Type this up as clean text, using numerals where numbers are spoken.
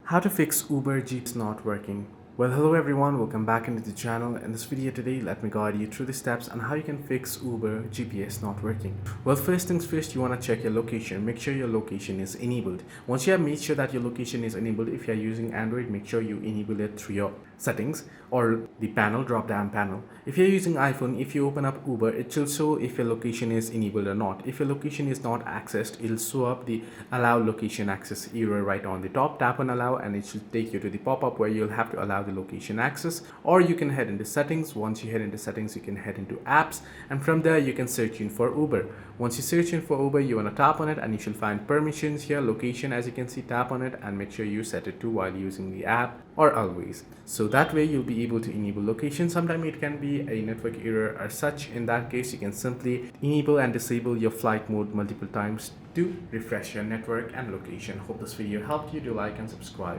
How to fix Uber GPS not working. Well, hello everyone, welcome back into the channel. In this video today, let me guide you through the steps on how you can fix Uber GPS not working. Well, first things first, you want to check your location. Make sure your location is enabled. Once you have made sure that your location is enabled, if you are using Android, make sure you enable it through your settings or the panel, drop down panel. If you're using iPhone, if you open up Uber, it will show if your location is enabled or not. If your location is not accessed, it'll show up the allow location access error right on the top. Tap on allow and it should take you to the pop-up where you'll have to allow the location access, or you can head into settings. Once you head into settings, you can head into apps, and from there you can search in for Uber. Once you search in for Uber, you want to tap on it and you should find permissions here, location. As you can see, tap on it and make sure you set it to while using the app or always. So that way you'll be able to enable location. Sometimes it can be a network error as such. In that case, you can simply enable and disable your flight mode multiple times to refresh your network and location. Hope this video helped you. Do like and subscribe.